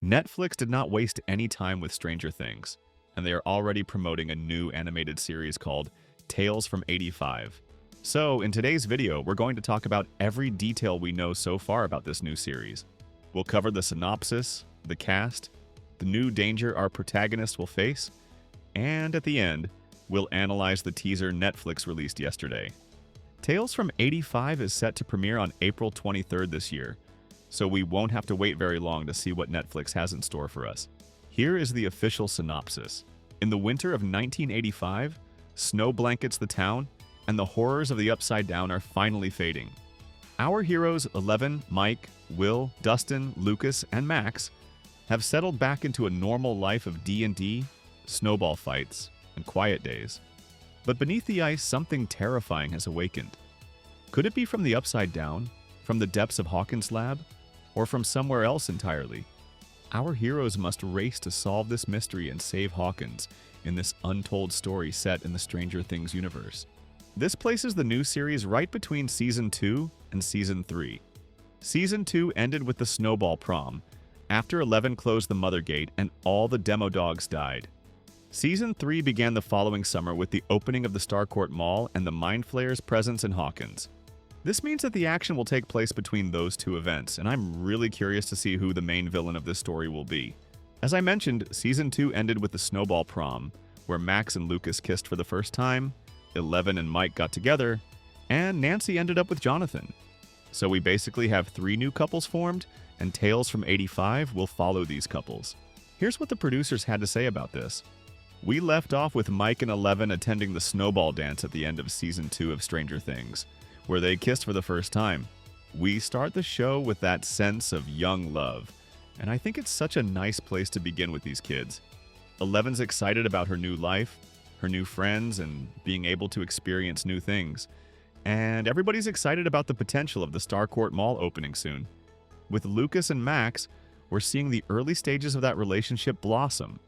Netflix did not waste any time with Stranger Things, and they are already promoting a new animated series called Tales from 85. So, in today's video, we're going to talk about every detail we know so far about this new series. We'll cover the synopsis, the cast, the new danger our protagonist will face, and at the end, we'll analyze the teaser Netflix released yesterday. Tales from 85 is set to premiere on April 23rd this year, so we won't have to wait very long to see what Netflix has in store for us. Here is the official synopsis. In the winter of 1985, snow blankets the town, and the horrors of the Upside Down are finally fading. Our heroes Eleven, Mike, Will, Dustin, Lucas, and Max have settled back into a normal life of D&D, snowball fights, and quiet days. But beneath the ice, something terrifying has awakened. Could it be from the Upside Down, from the depths of Hawkins Lab, or from somewhere else entirely? Our heroes must race to solve this mystery and save Hawkins in this untold story set in the Stranger Things universe. This places the new series right between Season 2 and Season 3. Season 2 ended with the snowball prom, after Eleven closed the Mother Gate and all the demo dogs died. Season 3 began the following summer with the opening of the Starcourt Mall and the Mind Flayer's presence in Hawkins. This means that the action will take place between those two events, and I'm really curious to see who the main villain of this story will be. As I mentioned, Season 2 ended with the snowball prom, where Max and Lucas kissed for the first time, Eleven and Mike got together, and Nancy ended up with Jonathan. So we basically have 3 new couples formed, and Tales from 85 will follow these couples. Here's what the producers had to say about this. We left off with Mike and Eleven attending the snowball dance at the end of Season 2 of Stranger Things, where they kissed for the first time. We start the show with that sense of young love, and I think it's such a nice place to begin with these kids. Eleven's excited about her new life, her new friends, and being able to experience new things. And everybody's excited about the potential of the Starcourt Mall opening soon. With Lucas and Max, we're seeing the early stages of that relationship blossom.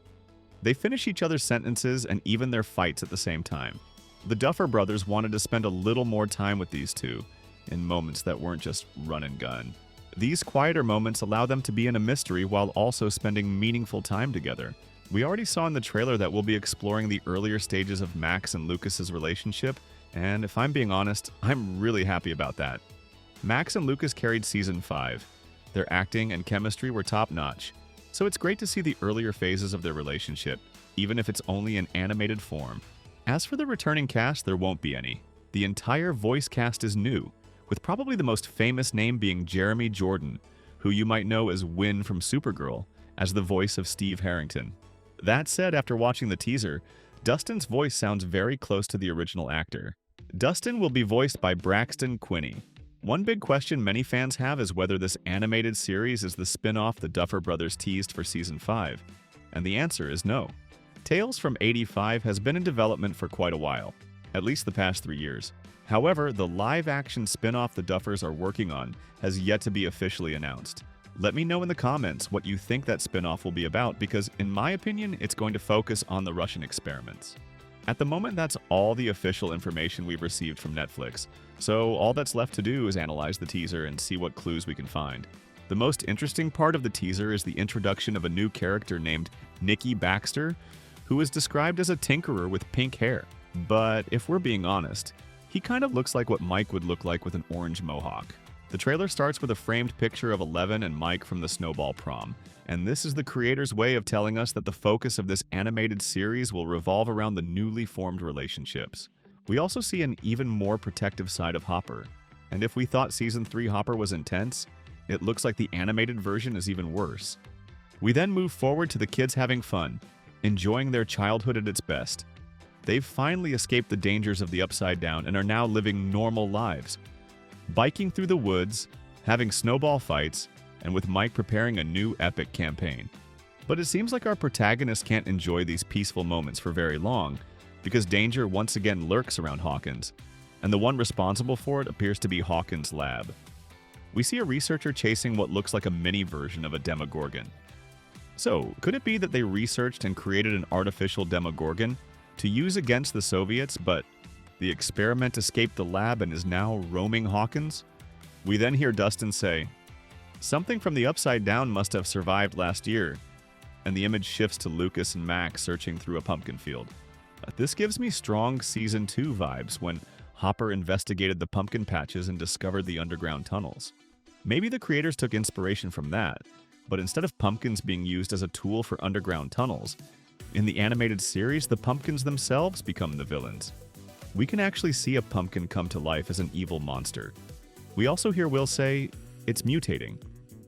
They finish each other's sentences and even their fights at the same time. The Duffer Brothers wanted to spend a little more time with these two, in moments that weren't just run and gun. These quieter moments allow them to be in a mystery while also spending meaningful time together. We already saw in the trailer that we'll be exploring the earlier stages of Max and Lucas's relationship, and if I'm being honest, I'm really happy about that. Max and Lucas carried Season 5. Their acting and chemistry were top-notch, so it's great to see the earlier phases of their relationship, even if it's only in animated form. As for the returning cast, there won't be any. The entire voice cast is new, with probably the most famous name being Jeremy Jordan, who you might know as Win from Supergirl, as the voice of Steve Harrington. That said, after watching the teaser, Dustin's voice sounds very close to the original actor. Dustin will be voiced by Braxton Quinney. One big question many fans have is whether this animated series is the spin-off the Duffer Brothers teased for Season 5, and the answer is no. Tales from 85 has been in development for quite a while, at least the past 3 years. However, the live-action spin-off the Duffers are working on has yet to be officially announced. Let me know in the comments what you think that spin-off will be about, because in my opinion, it's going to focus on the Russian experiments. At the moment, that's all the official information we've received from Netflix, so all that's left to do is analyze the teaser and see what clues we can find. The most interesting part of the teaser is the introduction of a new character named Nikki Baxter, who is described as a tinkerer with pink hair. But if we're being honest, he kind of looks like what Mike would look like with an orange mohawk. The trailer starts with a framed picture of Eleven and Mike from the snowball prom, and this is the creator's way of telling us that the focus of this animated series will revolve around the newly formed relationships. We also see an even more protective side of Hopper, and if we thought Season 3 Hopper was intense, it looks like the animated version is even worse. We then move forward to the kids having fun, enjoying their childhood at its best. They've finally escaped the dangers of the Upside Down and are now living normal lives, biking through the woods, having snowball fights, and with Mike preparing a new epic campaign. But it seems like our protagonist can't enjoy these peaceful moments for very long, because danger once again lurks around Hawkins, and the one responsible for it appears to be Hawkins Lab. We see a researcher chasing what looks like a mini version of a Demogorgon. So, could it be that they researched and created an artificial Demogorgon to use against the Soviets, but the experiment escaped the lab and is now roaming Hawkins? We then hear Dustin say, Something from the Upside Down must have survived last year, and the image shifts to Lucas and Max searching through a pumpkin field. This gives me strong Season 2 vibes when Hopper investigated the pumpkin patches and discovered the underground tunnels. Maybe the creators took inspiration from that, but instead of pumpkins being used as a tool for underground tunnels, in the animated series, the pumpkins themselves become the villains. We can actually see a pumpkin come to life as an evil monster. We also hear Will say, "It's mutating."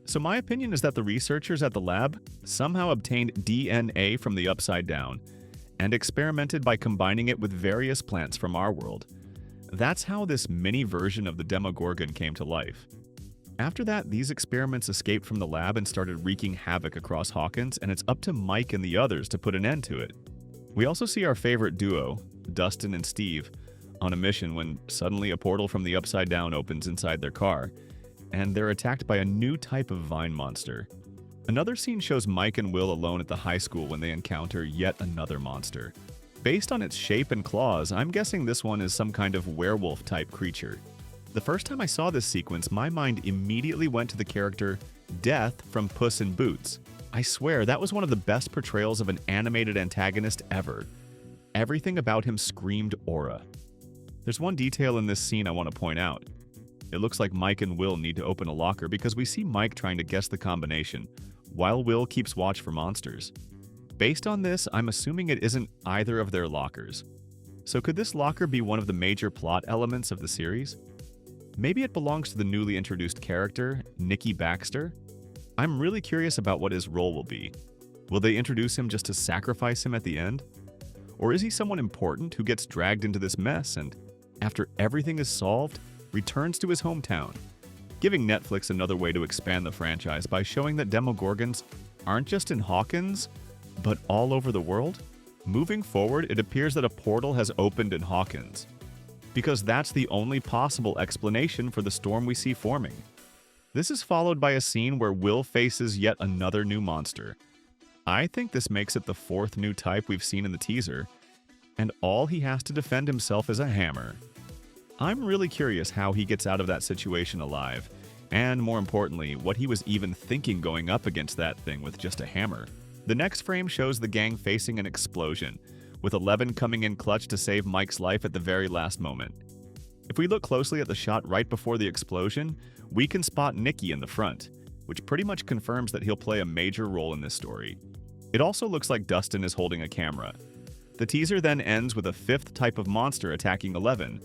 So my opinion is that the researchers at the lab somehow obtained DNA from the Upside Down and experimented by combining it with various plants from our world. That's how this mini version of the Demogorgon came to life. After that, these experiments escaped from the lab and started wreaking havoc across Hawkins, and it's up to Mike and the others to put an end to it. We also see our favorite duo, Dustin and Steve, on a mission when suddenly a portal from the Upside Down opens inside their car, and they're attacked by a new type of vine monster. Another scene shows Mike and Will alone at the high school when they encounter yet another monster. Based on its shape and claws, I'm guessing this one is some kind of werewolf-type creature. The first time I saw this sequence, my mind immediately went to the character Death from Puss in Boots. I swear, that was one of the best portrayals of an animated antagonist ever. Everything about him screamed aura. There's one detail in this scene I want to point out. It looks like Mike and Will need to open a locker because we see Mike trying to guess the combination, while Will keeps watch for monsters. Based on this, I'm assuming it isn't either of their lockers. So could this locker be one of the major plot elements of the series? Maybe it belongs to the newly introduced character, Nikki Baxter? I'm really curious about what his role will be. Will they introduce him just to sacrifice him at the end? Or is he someone important who gets dragged into this mess and, after everything is solved, returns to his hometown, giving Netflix another way to expand the franchise by showing that Demogorgons aren't just in Hawkins, but all over the world? Moving forward, it appears that a portal has opened in Hawkins, because that's the only possible explanation for the storm we see forming. This is followed by a scene where Will faces yet another new monster. I think this makes it the fourth new type we've seen in the teaser, and all he has to defend himself is a hammer. I'm really curious how he gets out of that situation alive, and more importantly, what he was even thinking going up against that thing with just a hammer. The next frame shows the gang facing an explosion, with 11 coming in clutch to save Mike's life at the very last moment. If we look closely at the shot right before the explosion, we can spot Nikki in the front, which pretty much confirms that he'll play a major role in this story. It also looks like Dustin is holding a camera. The teaser then ends with a fifth type of monster attacking 11,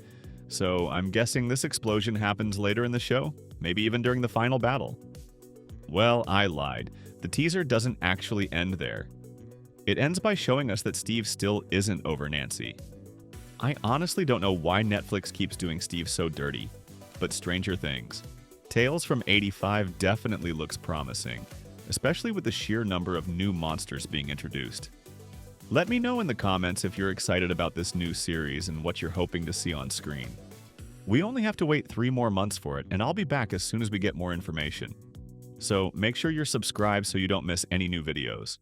so I'm guessing this explosion happens later in the show, maybe even during the final battle. Well, I lied. The teaser doesn't actually end there. It ends by showing us that Steve still isn't over Nancy. I honestly don't know why Netflix keeps doing Steve so dirty, but stranger things. Tales from '85 definitely looks promising, especially with the sheer number of new monsters being introduced. Let me know in the comments if you're excited about this new series and what you're hoping to see on screen. We only have to wait 3 more months for it, and I'll be back as soon as we get more information. So make sure you're subscribed so you don't miss any new videos.